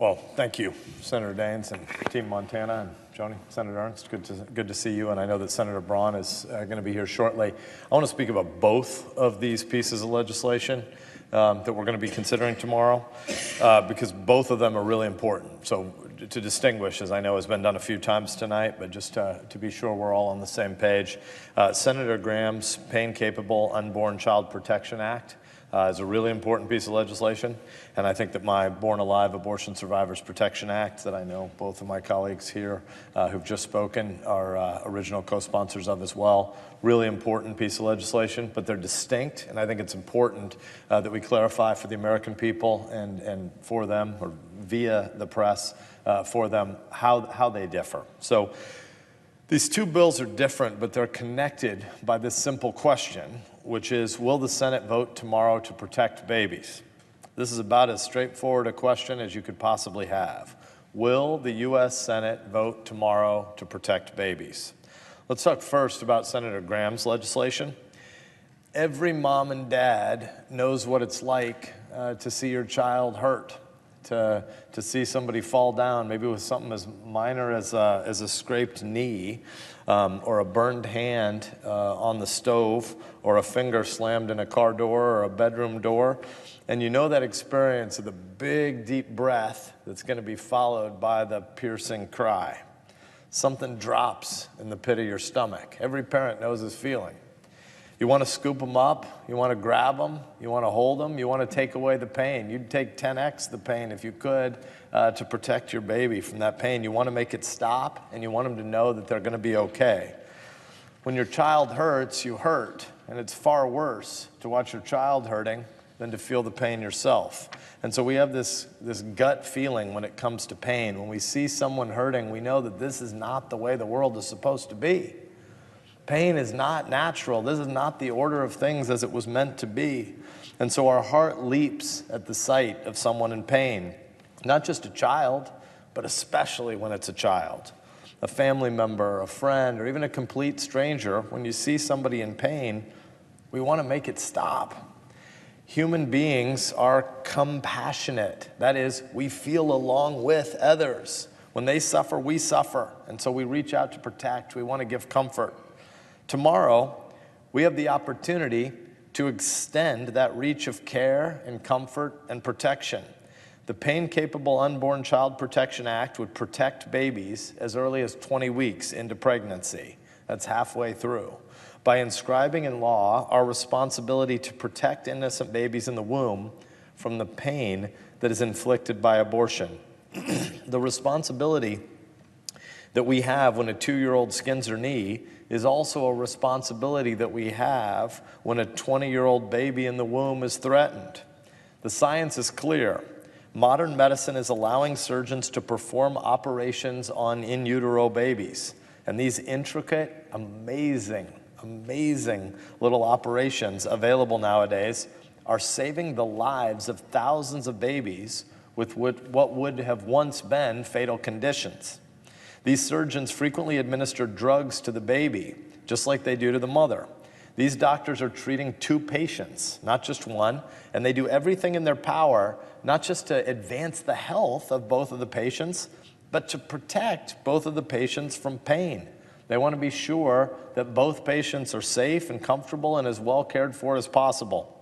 Well, thank you, Senator Daines and Team Montana and Joni, Senator Ernst. Good to see you, and I know that Senator Braun is going to be here shortly. I want to speak about both of these pieces of legislation that we're going to be considering tomorrow because both of them are really important. So to distinguish, as I know has been done a few times tonight, but just to be sure we're all on the same page, Senator Graham's Pain-Capable Unborn Child Protection Act is a really important piece of legislation, and I think that my Born Alive Abortion Survivors Protection Act, that I know both of my colleagues here who've just spoken are original co-sponsors of as well, really important piece of legislation, but they're distinct, and I think it's important that we clarify for the American people and for them, or via the press, for them, how they differ. So these two bills are different, but they're connected by this simple question, which is, will the Senate vote tomorrow to protect babies? This is about as straightforward a question as you could possibly have. Will the U.S. Senate vote tomorrow to protect babies? Let's talk first about Senator Graham's legislation. Every mom and dad knows what it's like to see your child hurt, to see somebody fall down, maybe with something as minor as a scraped knee, or a burned hand on the stove, or a finger slammed in a car door or a bedroom door. And you know that experience of the big, deep breath that's going to be followed by the piercing cry. Something drops in the pit of your stomach. Every parent knows this feeling. You want to scoop them up, you want to grab them, you want to hold them, you want to take away the pain. You'd take 10x the pain if you could to protect your baby from that pain. You want to make it stop, and you want them to know that they're going to be okay. When your child hurts, you hurt, and it's far worse to watch your child hurting than to feel the pain yourself. And so we have this gut feeling when it comes to pain. When we see someone hurting, we know that this is not the way the world is supposed to be. Pain is not natural. This is not the order of things as it was meant to be. And so our heart leaps at the sight of someone in pain, not just a child, but especially when it's a child. A family member, a friend, or even a complete stranger, when you see somebody in pain, we want to make it stop. Human beings are compassionate. That is, we feel along with others. When they suffer, we suffer. And so we reach out to protect. We want to give comfort. Tomorrow, we have the opportunity to extend that reach of care and comfort and protection. The Pain-Capable Unborn Child Protection Act would protect babies as early as 20 weeks into pregnancy. That's halfway through. By inscribing in law our responsibility to protect innocent babies in the womb from the pain that is inflicted by abortion. The responsibility that we have when a 2-year-old skins her knee is also a responsibility that we have when a 20-year-old baby in the womb is threatened. The science is clear. Modern medicine is allowing surgeons to perform operations on in utero babies. And these intricate, amazing little operations available nowadays are saving the lives of thousands of babies with what would have once been fatal conditions. These surgeons frequently administer drugs to the baby, just like they do to the mother. These doctors are treating 2 patients, not just one, and they do everything in their power, not just to advance the health of both of the patients, but to protect both of the patients from pain. They want to be sure that both patients are safe and comfortable and as well cared for as possible.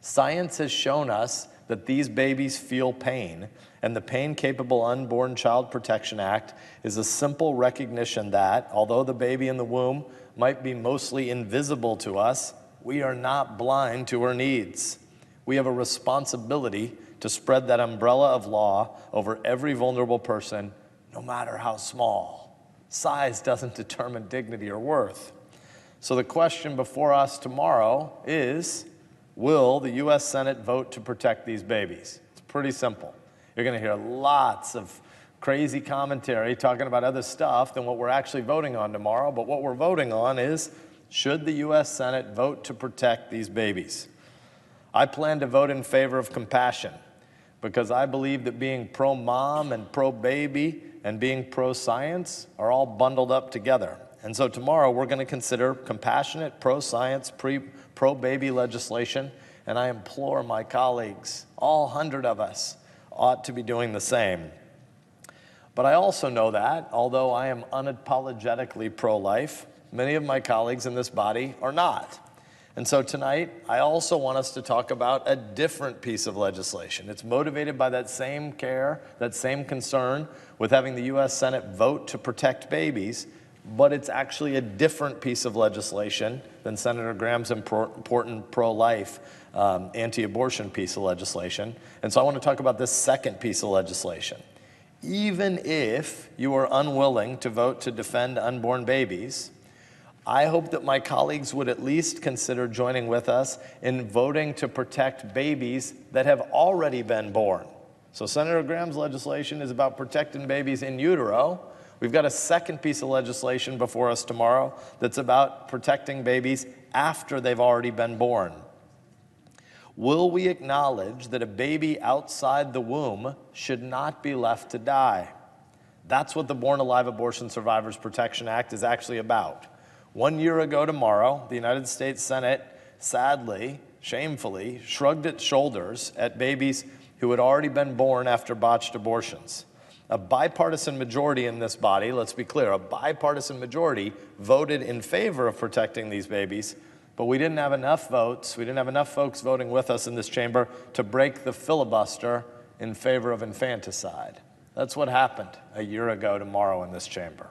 Science has shown us that these babies feel pain, and the Pain-Capable Unborn Child Protection Act is a simple recognition that, although the baby in the womb might be mostly invisible to us, we are not blind to her needs. We have a responsibility to spread that umbrella of law over every vulnerable person, no matter how small. Size doesn't determine dignity or worth. So the question before us tomorrow is, will the U.S. Senate vote to protect these babies? It's pretty simple. You're going to hear lots of crazy commentary talking about other stuff than what we're actually voting on tomorrow, but what we're voting on is, should the U.S. Senate vote to protect these babies? I plan to vote in favor of compassion because I believe that being pro-mom and pro-baby and being pro-science are all bundled up together. And so tomorrow we're going to consider compassionate, pro-science, pro-baby legislation, and I implore my colleagues, all 100 of us, ought to be doing the same. But I also know that, although I am unapologetically pro-life, many of my colleagues in this body are not. And so tonight, I also want us to talk about a different piece of legislation. It's motivated by that same care, that same concern with having the U.S. Senate vote to protect babies, but it's actually a different piece of legislation than Senator Graham's important pro-life anti-abortion piece of legislation. And so I want to talk about this second piece of legislation. Even if you are unwilling to vote to defend unborn babies, I hope that my colleagues would at least consider joining with us in voting to protect babies that have already been born. So Senator Graham's legislation is about protecting babies in utero. We've got a second piece of legislation before us tomorrow that's about protecting babies after they've already been born. Will we acknowledge that a baby outside the womb should not be left to die? That's what the Born Alive Abortion Survivors Protection Act is actually about. 1 year ago tomorrow, the United States Senate sadly, shamefully, shrugged its shoulders at babies who had already been born after botched abortions. A bipartisan majority in this body, let's be clear, a bipartisan majority voted in favor of protecting these babies, but we didn't have enough votes, we didn't have enough folks voting with us in this chamber to break the filibuster in favor of infanticide. That's what happened a year ago tomorrow in this chamber.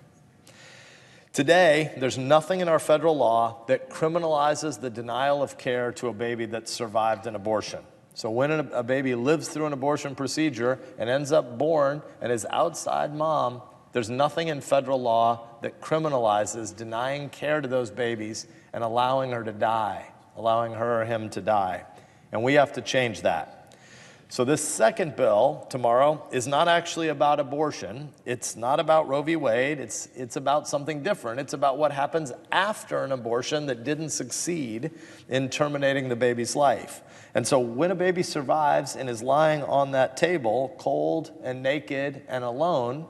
Today, there's nothing in our federal law that criminalizes the denial of care to a baby that survived an abortion. So when a baby lives through an abortion procedure and ends up born and is outside mom, there's nothing in federal law that criminalizes denying care to those babies and allowing her to die, allowing her or him to die. And we have to change that. So this second bill tomorrow is not actually about abortion. It's not about Roe v. Wade. It's about something different. It's about what happens after an abortion that didn't succeed in terminating the baby's life. And so when a baby survives and is lying on that table, cold and naked and alone,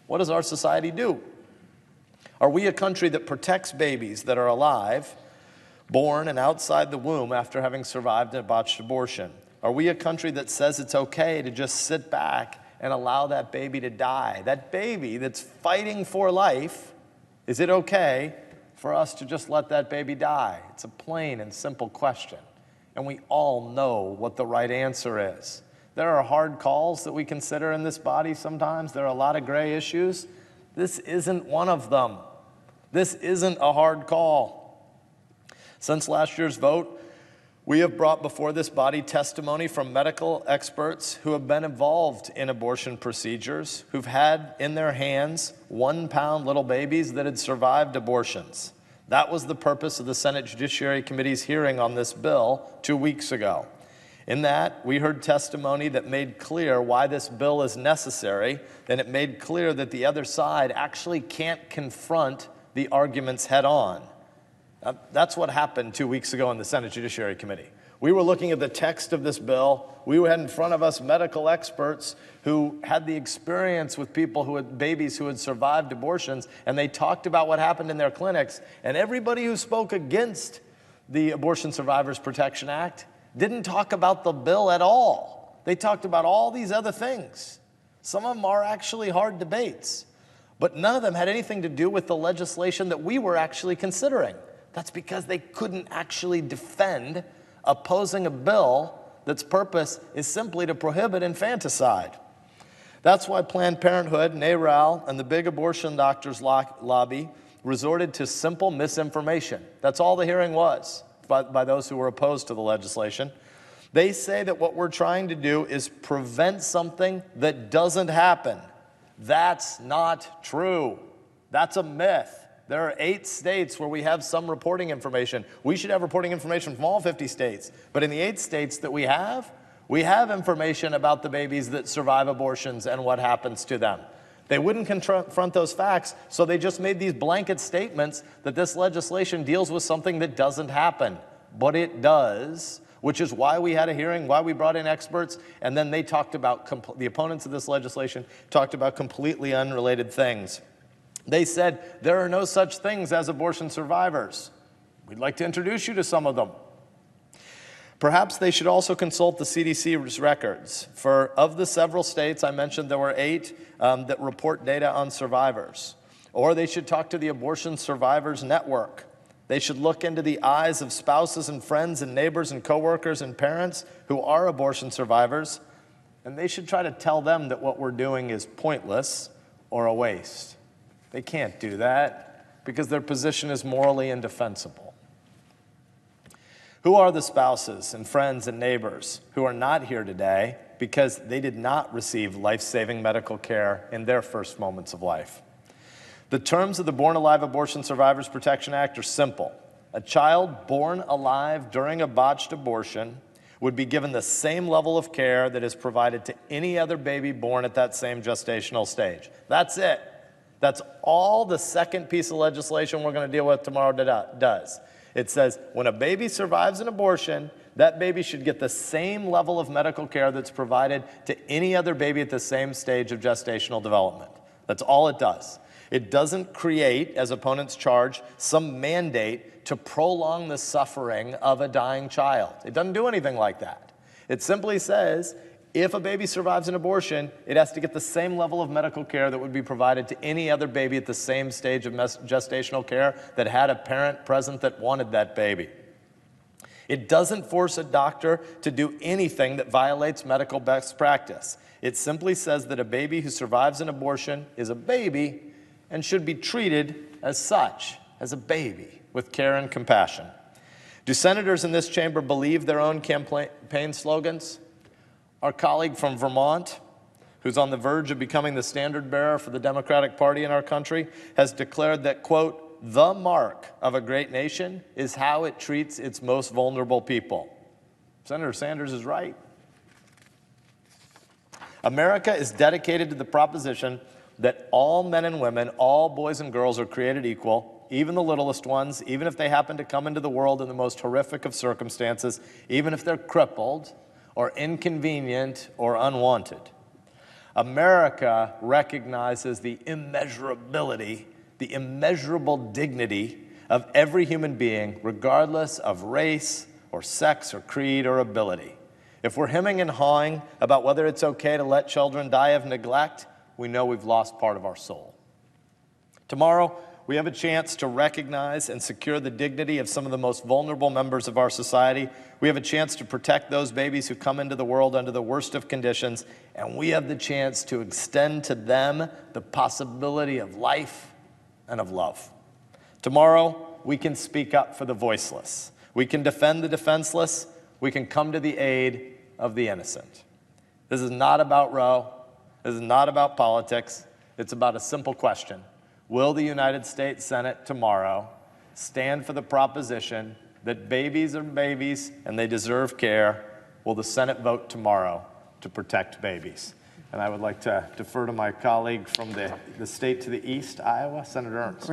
what does our society do? Are we a country that protects babies that are alive, born and outside the womb after having survived a botched abortion? Are we a country that says it's okay to just sit back and allow that baby to die? That baby that's fighting for life, is it okay for us to just let that baby die? It's a plain and simple question. And we all know what the right answer is. There are hard calls that we consider in this body sometimes. There are a lot of gray issues. This isn't one of them. This isn't a hard call. Since last year's vote, we have brought before this body testimony from medical experts who have been involved in abortion procedures, who've had in their hands 1-pound little babies that had survived abortions. That was the purpose of the Senate Judiciary Committee's hearing on this bill 2 weeks ago. In that, we heard testimony that made clear why this bill is necessary, and it made clear that the other side actually can't confront the arguments head on. That's what happened 2 weeks ago in the Senate Judiciary Committee. We were looking at the text of this bill. We had in front of us medical experts who had the experience with people who had babies who had survived abortions, and they talked about what happened in their clinics. And everybody who spoke against the Abortion Survivors Protection Act didn't talk about the bill at all. They talked about all these other things. Some of them are actually hard debates, but none of them had anything to do with the legislation that we were actually considering. That's because they couldn't actually defend opposing a bill that's purpose is simply to prohibit infanticide. That's why Planned Parenthood, NARAL, and the big abortion doctors lobby resorted to simple misinformation. That's all the hearing was by those who were opposed to the legislation. They say that what we're trying to do is prevent something that doesn't happen. That's not true. That's a myth. There are 8 states where we have some reporting information. We should have reporting information from all 50 states. But in the 8 states that we have information about the babies that survive abortions and what happens to them. They wouldn't confront those facts, so they just made these blanket statements that this legislation deals with something that doesn't happen. But it does, which is why we had a hearing, why we brought in experts, and then they talked about, the opponents of this legislation talked about completely unrelated things. They said, there are no such things as abortion survivors. We'd like to introduce you to some of them. Perhaps they should also consult the CDC's records. Of the several states I mentioned, there were 8 that report data on survivors. Or they should talk to the Abortion Survivors Network. They should look into the eyes of spouses and friends and neighbors and coworkers and parents who are abortion survivors, and they should try to tell them that what we're doing is pointless or a waste. They can't do that because their position is morally indefensible. Who are the spouses and friends and neighbors who are not here today because they did not receive life-saving medical care in their first moments of life? The terms of the Born Alive Abortion Survivors Protection Act are simple. A child born alive during a botched abortion would be given the same level of care that is provided to any other baby born at that same gestational stage. That's it. That's all the second piece of legislation we're going to deal with tomorrow does. It says when a baby survives an abortion, that baby should get the same level of medical care that's provided to any other baby at the same stage of gestational development. That's all it does. It doesn't create, as opponents charge, some mandate to prolong the suffering of a dying child. It doesn't do anything like that. It simply says if a baby survives an abortion, it has to get the same level of medical care that would be provided to any other baby at the same stage of gestational care that had a parent present that wanted that baby. It doesn't force a doctor to do anything that violates medical best practice. It simply says that a baby who survives an abortion is a baby and should be treated as such, as a baby, with care and compassion. Do senators in this chamber believe their own campaign slogans? Our colleague from Vermont, who's on the verge of becoming the standard bearer for the Democratic Party in our country, has declared that, quote, the mark of a great nation is how it treats its most vulnerable people. Senator Sanders is right. America is dedicated to the proposition that all men and women, all boys and girls are created equal, even the littlest ones, even if they happen to come into the world in the most horrific of circumstances, even if they're crippled or inconvenient or unwanted. America recognizes the immeasurability, the immeasurable dignity of every human being, regardless of race or sex or creed or ability. If we're hemming and hawing about whether it's okay to let children die of neglect, we know we've lost part of our soul. Tomorrow, we have a chance to recognize and secure the dignity of some of the most vulnerable members of our society. We have a chance to protect those babies who come into the world under the worst of conditions, and we have the chance to extend to them the possibility of life and of love. Tomorrow, we can speak up for the voiceless. We can defend the defenseless. We can come to the aid of the innocent. This is not about Roe. This is not about politics. It's about a simple question. Will the United States Senate tomorrow stand for the proposition that babies are babies and they deserve care? Will the Senate vote tomorrow to protect babies? And I would like to defer to my colleague from the state to the east, Iowa, Senator Ernst.